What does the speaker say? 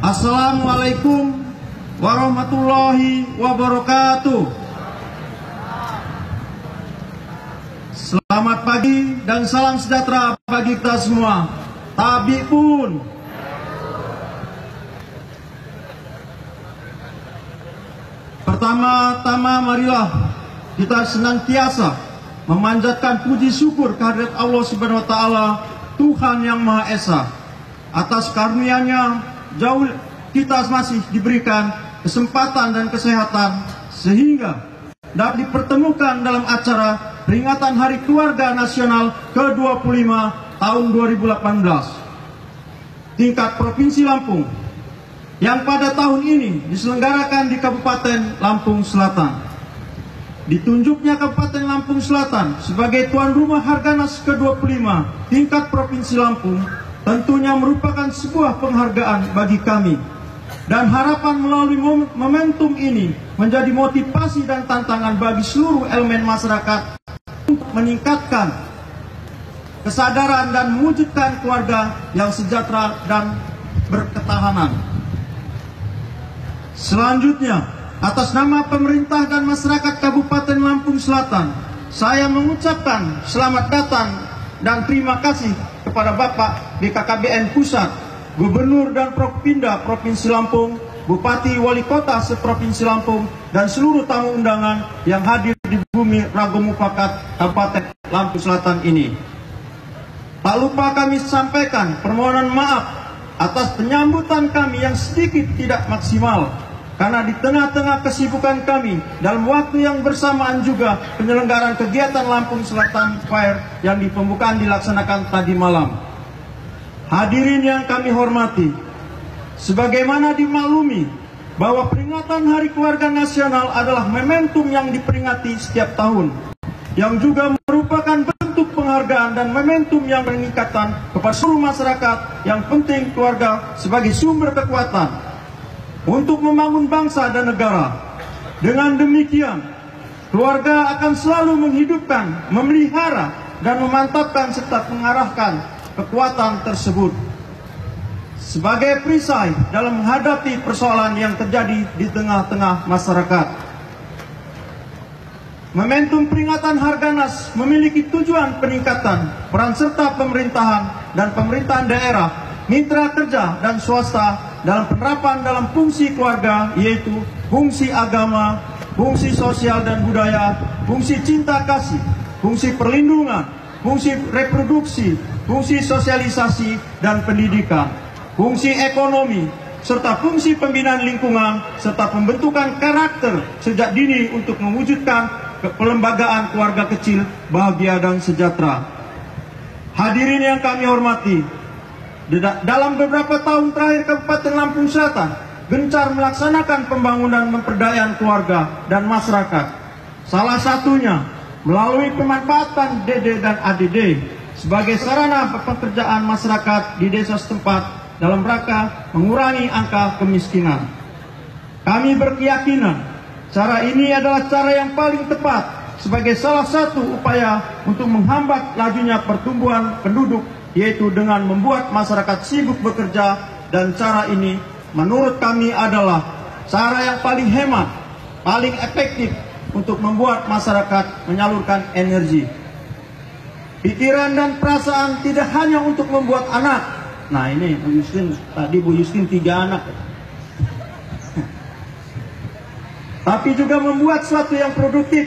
Assalamualaikum warahmatullahi wabarakatuh. Selamat pagi dan salam sejahtera bagi kita semua. Tabi pun. Pertama-tama marilah kita senantiasa memanjatkan puji syukur kehadirat Allah Subhanahu wa taala, Tuhan yang Maha Esa. Atas karunia-Nya jauh kita masih diberikan kesempatan dan kesehatan sehingga dapat dipertemukan dalam acara peringatan Hari Keluarga Nasional ke-25 tahun 2018 tingkat Provinsi Lampung yang pada tahun ini diselenggarakan di Kabupaten Lampung Selatan. Ditunjuknya Kabupaten Lampung Selatan sebagai tuan rumah Harganas ke-25 tingkat Provinsi Lampung tentunya merupakan sebuah penghargaan bagi kami. Dan harapan melalui momentum ini menjadi motivasi dan tantangan bagi seluruh elemen masyarakat untuk meningkatkan kesadaran dan mewujudkan keluarga yang sejahtera dan berketahanan. Selanjutnya, atas nama pemerintah dan masyarakat Kabupaten Lampung Selatan, saya mengucapkan selamat datang dan terima kasih kepada Bapak BKKBN Pusat, Gubernur dan Prokpinda Provinsi Lampung, Bupati Wali Kota seprovinsi Lampung, dan seluruh tamu undangan yang hadir di bumi Rago Mufakat Kabupaten Lampung Selatan ini. Tak lupa kami sampaikan permohonan maaf atas penyambutan kami yang sedikit tidak maksimal, karena di tengah-tengah kesibukan kami dalam waktu yang bersamaan juga penyelenggaraan kegiatan Lampung Selatan Fair yang di pembukaan dilaksanakan tadi malam. Hadirin yang kami hormati, sebagaimana dimaklumi bahwa peringatan Hari Keluarga Nasional adalah momentum yang diperingati setiap tahun, yang juga merupakan bentuk penghargaan dan momentum yang meningkatkan kepada seluruh masyarakat yang penting keluarga sebagai sumber kekuatan untuk membangun bangsa dan negara. Dengan demikian, keluarga akan selalu menghidupkan, memelihara, dan memantapkan serta mengarahkan kekuatan tersebut sebagai perisai dalam menghadapi persoalan yang terjadi di tengah-tengah masyarakat. Momentum peringatan Harganas memiliki tujuan peningkatan peran serta pemerintahan dan pemerintahan daerah, mitra kerja dan swasta dalam penerapan dalam fungsi keluarga, yaitu fungsi agama, fungsi sosial dan budaya, fungsi cinta kasih, fungsi perlindungan, fungsi reproduksi, fungsi sosialisasi dan pendidikan, fungsi ekonomi, serta fungsi pembinaan lingkungan, serta pembentukan karakter sejak dini untuk mewujudkan pelembagaan keluarga kecil, bahagia dan sejahtera. Hadirin yang kami hormati, dalam beberapa tahun terakhir Kabupaten Lampung Selatan gencar melaksanakan pembangunan memperdayaan keluarga dan masyarakat. Salah satunya melalui pemanfaatan DD dan ADD sebagai sarana pekerjaan masyarakat di desa setempat dalam rangka mengurangi angka kemiskinan. Kami berkeyakinan cara ini adalah cara yang paling tepat sebagai salah satu upaya untuk menghambat lajunya pertumbuhan penduduk, yaitu dengan membuat masyarakat sibuk bekerja, dan cara ini menurut kami adalah cara yang paling hemat, paling efektif untuk membuat masyarakat menyalurkan energi, pikiran dan perasaan tidak hanya untuk membuat anak. Nah ini Bu Yustin, tadi Bu Yustin 3 anak. Tapi juga membuat sesuatu yang produktif